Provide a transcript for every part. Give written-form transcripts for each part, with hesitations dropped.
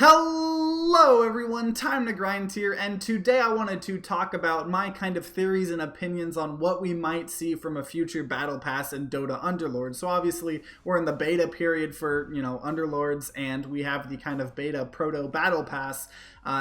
Hello everyone, TimeToGrind here, and today I wanted to talk about my kind of theories and opinions on what we might see from a future Battle Pass in Dota Underlords. So obviously we're in the beta period for, Underlords, and we have the kind of beta Proto Battle Pass,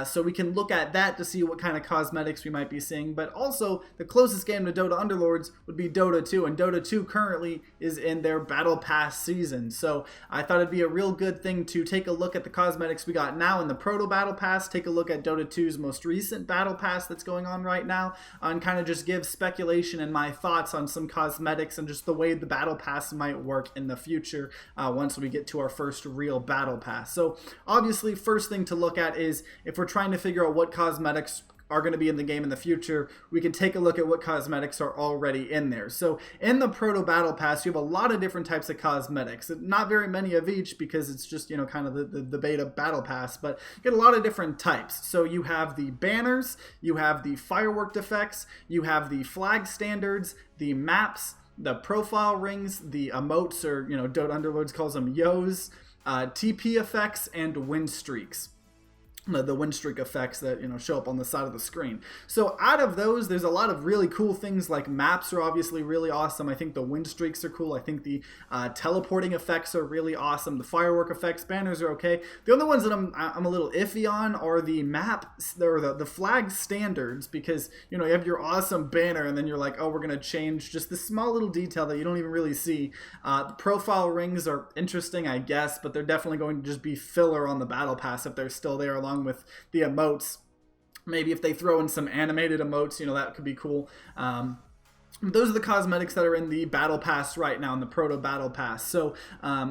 so we can look at that to see what kind of cosmetics we might be seeing, but also the closest game to Dota Underlords would be Dota 2, and Dota 2 currently is in their Battle Pass season, so I thought it'd be a real good thing to take a look at the cosmetics we got now in the Proto Battle Pass, take a look at Dota 2's most recent Battle Pass that's going on right now, and kind of just give speculation and my thoughts on some cosmetics and just the way the Battle Pass might work in the future once we get to our first real Battle Pass. So obviously, first thing to look at is if we're trying to figure out what cosmetics are going to be in the game in the future, we can take a look at what cosmetics are already in there. So in the Proto Battle Pass, you have a lot of different types of cosmetics. Not very many of each because it's just, kind of the beta Battle Pass, but you get a lot of different types. So you have the banners, you have the firework effects, you have the flag standards, the maps, the profile rings, the emotes, or, Dota Underlords calls them yos, TP effects, and win streaks. The win streak effects that show up on the side of the screen. So out of those, there's a lot of really cool things. Like maps are obviously really awesome. I think the win streaks are cool. I think the teleporting effects are really awesome. The firework effects, banners are okay. The only ones that I'm a little iffy on are the map or the flag standards, because you have your awesome banner and then you're like, oh, we're gonna change just this small little detail that you don't even really see. The profile rings are interesting, I guess, but they're definitely going to just be filler on the battle pass if they're still there, along with the emotes. Maybe if they throw in some animated emotes, that could be cool. Those are the cosmetics that are in the Battle Pass right now, in the Proto Battle Pass. So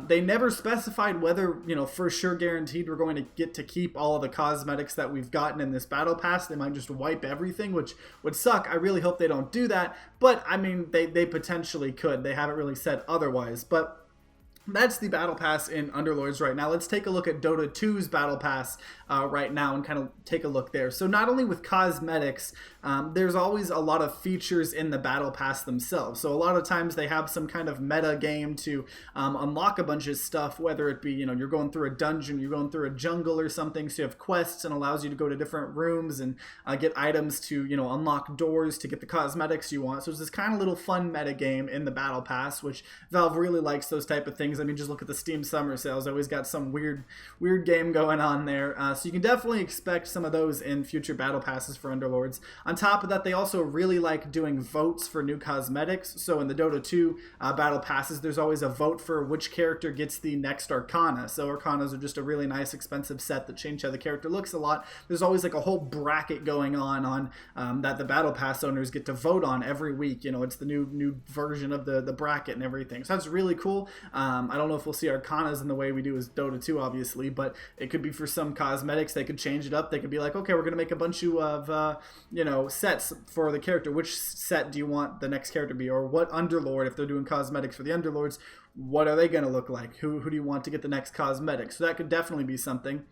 they never specified whether, for sure guaranteed we're going to get to keep all of the cosmetics that we've gotten in this Battle Pass. They might just wipe everything, which would suck. I really hope they don't do that. But, I mean, they potentially could. They haven't really said otherwise. But that's the Battle Pass in Underlords right now. Let's take a look at Dota 2's Battle Pass right now and kind of take a look there. So not only with cosmetics, there's always a lot of features in the Battle Pass themselves. So a lot of times they have some kind of meta game to unlock a bunch of stuff, whether it be, you're going through a dungeon, you're going through a jungle or something, so you have quests and allows you to go to different rooms and get items to, unlock doors to get the cosmetics you want. So it's this kind of little fun meta game in the Battle Pass, which Valve really likes those type of things. I mean, just look at the Steam Summer Sales. Always got some weird game going on there. So you can definitely expect some of those in future Battle Passes for Underlords. On top of that, they also really like doing votes for new cosmetics. So in the Dota 2 Battle Passes, there's always a vote for which character gets the next Arcana. So Arcanas are just a really nice, expensive set that change how the character looks a lot. There's always like a whole bracket going on that the Battle Pass owners get to vote on every week. It's the new version of the bracket and everything. So that's really cool. I don't know if we'll see Arcanas in the way we do as Dota 2, obviously, but it could be for some cosmetics. They could change it up. They could be like, okay, we're going to make a bunch of, sets for the character. Which set do you want the next character to be? Or what Underlord, if they're doing cosmetics for the Underlords, what are they going to look like? Who do you want to get the next cosmetic? So that could definitely be something.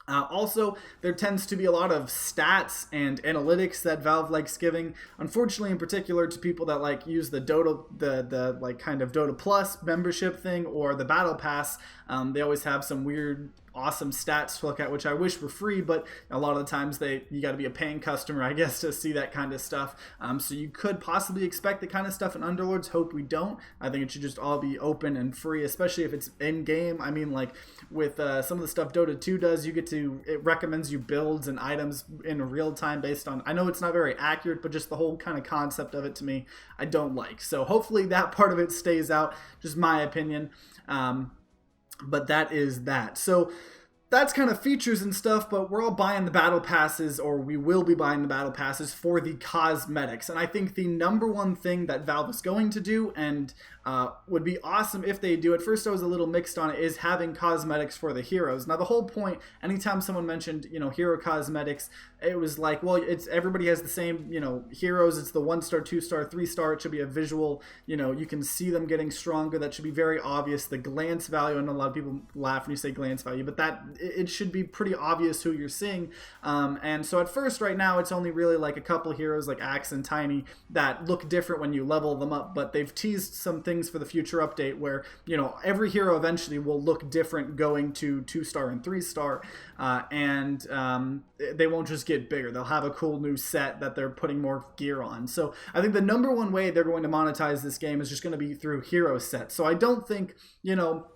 Also, there tends to be a lot of stats and analytics that Valve likes giving. Unfortunately, in particular, to people that like use the Dota, the like kind of Dota Plus membership thing or the Battle Pass, they always have some weird, awesome stats to look at, which I wish were free, but a lot of the times you got to be a paying customer, I guess, to see that kind of stuff. So you could possibly expect the kind of stuff in Underlords. Hope we don't. I think it should just all be open and free, especially if it's in game. I mean, like with some of the stuff Dota 2 does, it recommends you builds and items in real time based on, I know it's not very accurate, but just the whole kind of concept of it to me, I don't like. So hopefully that part of it stays out, just my opinion. But that is that. So that's kind of features and stuff, but we're all buying the Battle Passes, or we will be buying the Battle Passes for the cosmetics. And I think the number one thing that Valve is going to do, and would be awesome if they do it, first I was a little mixed on it, is having cosmetics for the heroes. Now the whole point, anytime someone mentioned, hero cosmetics, it was like, well, everybody has the same, heroes. It's the 1-star, 2-star, 3-star. It should be a visual, you can see them getting stronger. That should be very obvious. The glance value, I know a lot of people laugh when you say glance value, but it should be pretty obvious who you're seeing. And so at first, right now, it's only really like a couple heroes like Axe and Tiny that look different when you level them up, but they've teased some things things for the future update where, you know, every hero eventually will look different going to 2-star and 3-star, and they won't just get bigger. They'll have a cool new set that they're putting more gear on. So I think the number one way they're going to monetize this game is just going to be through hero sets. So I don't think, you know,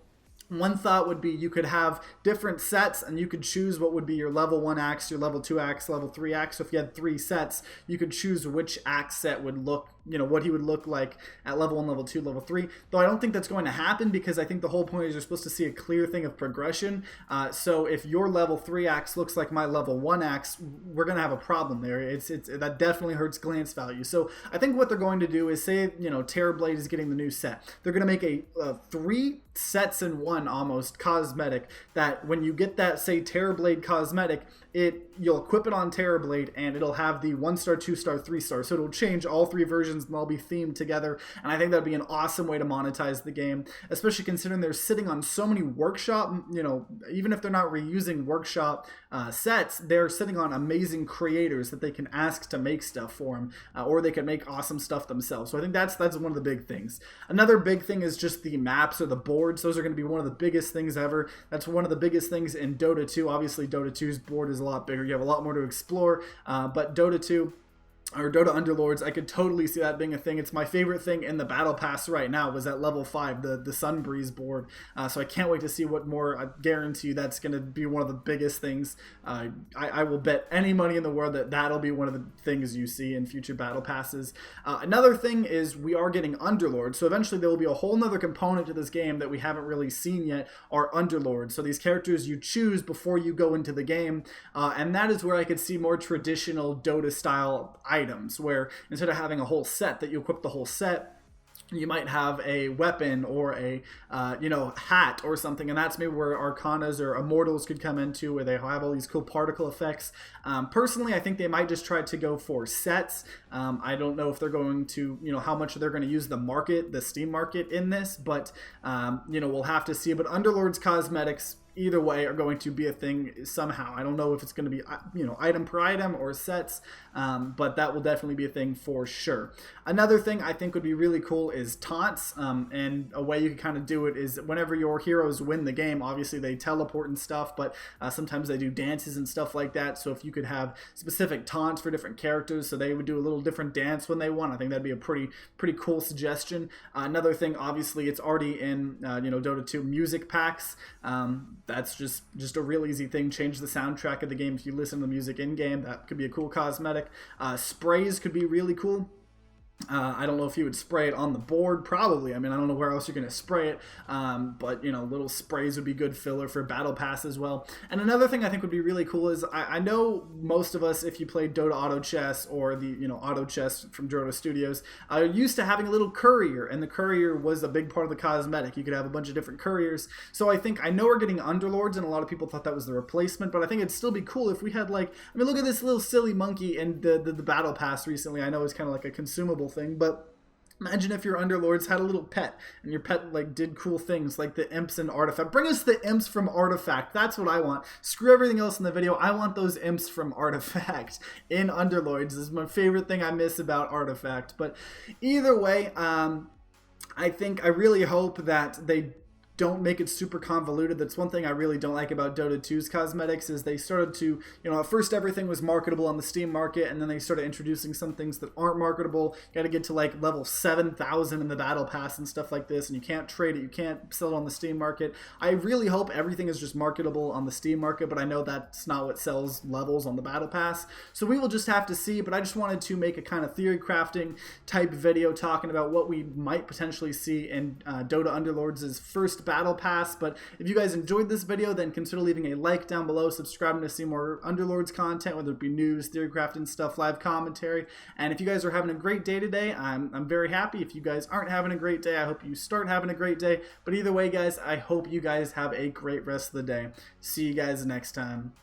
one thought would be you could have different sets and you could choose what would be your level 1 axe, your level 2 axe, level 3 axe. So if you had 3 sets, you could choose which axe set would look, you know, what he would look like at level 1, level 2, level 3. Though I don't think that's going to happen, because I think the whole point is you're supposed to see a clear thing of progression. So if your level 3 axe looks like my level 1 axe, we're going to have a problem there. That definitely hurts glance value. So I think what they're going to do is, say, you know, Terrorblade is getting the new set. They're going to make a 3 sets in 1 almost cosmetic, that when you get that, say, Terrorblade cosmetic, you'll equip it on Terrorblade and it'll have the 1-star, 2-star, 3-star. So it'll change all 3 versions and they'll be themed together. And I think that'd be an awesome way to monetize the game, especially considering they're sitting on so many workshop, you know, even if they're not reusing workshop sets, they're sitting on amazing creators that they can ask to make stuff for them, or they can make awesome stuff themselves. So I think that's one of the big things. Another big thing is just the maps or the boards. Those are going to be one of the biggest things ever. That's one of the biggest things in Dota 2. Obviously, Dota 2's board is a lot bigger. You have a lot more to explore, but Dota 2 or Dota Underlords, I could totally see that being a thing. It's my favorite thing in the Battle Pass right now was at level 5, the Sunbreeze board. So I can't wait to see what more. I guarantee you that's going to be one of the biggest things. I will bet any money in the world that that'll be one of the things you see in future Battle Passes. Another thing is we are getting Underlords. So eventually there will be a whole nother component to this game that we haven't really seen yet, are Underlords. So these characters you choose before you go into the game. And that is where I could see more traditional Dota style items, where instead of having a whole set that you equip the whole set, you might have a weapon or a you know, hat or something, and that's maybe where Arcanas or Immortals could come into, where they have all these cool particle effects. Personally, I think they might just try to go for sets. I don't know if they're going to, you know, how much they're going to use the market, the Steam market in this, but you know, we'll have to see. But Underlords cosmetics, either way, are going to be a thing somehow. I don't know if it's going to be, you know, item per item or sets, but that will definitely be a thing for sure. Another thing I think would be really cool is taunts, and a way you can kind of do it is whenever your heroes win the game, obviously they teleport and stuff, but sometimes they do dances and stuff like that. So if you could have specific taunts for different characters, so they would do a little different dance when they won, I think that'd be a pretty cool suggestion. Another thing, obviously, it's already in you know, Dota 2 music packs. That's just a real easy thing. Change the soundtrack of the game if you listen to the music in game. That could be a cool cosmetic. Sprays could be really cool. I don't know if you would spray it on the board. Probably. I mean, I don't know where else you're going to spray it. But, you know, little sprays would be good filler for Battle Pass as well. And another thing I think would be really cool is I know most of us, if you played Dota Auto Chess or the, you know, Auto Chess from Dota Studios, are used to having a little courier. And the courier was a big part of the cosmetic. You could have a bunch of different couriers. So I know we're getting Underlords, and a lot of people thought that was the replacement. But I think it'd still be cool if we had, like, I mean, look at this little silly monkey in the Battle Pass recently. I know it's kind of like a consumable thing, but imagine if your Underlords had a little pet, and your pet, like, did cool things like the imps and Artifact. Bring us the imps from Artifact. That's what I want. Screw everything else in the video. I want those imps from Artifact in Underlords. This is my favorite thing I miss about Artifact. But either way, I really hope that they don't make it super convoluted. That's one thing I really don't like about Dota 2's cosmetics, is they started to, you know, at first everything was marketable on the Steam market, and then they started introducing some things that aren't marketable. You gotta get to like level 7,000 in the Battle Pass and stuff like this, and you can't trade it, you can't sell it on the Steam market. I really hope everything is just marketable on the Steam market, but I know that's not what sells levels on the Battle Pass. So we will just have to see, but I just wanted to make a kind of theory crafting type video talking about what we might potentially see in Dota Underlords' first Battle Pass. But if you guys enjoyed this video, then consider leaving a like down below, subscribing to see more Underlords content, whether it be news, theory crafting stuff, live commentary. And if you guys are having a great day today, I'm very happy. If you guys aren't having a great day, I hope you start having a great day. But either way, guys, I hope you guys have a great rest of the day. See you guys next time.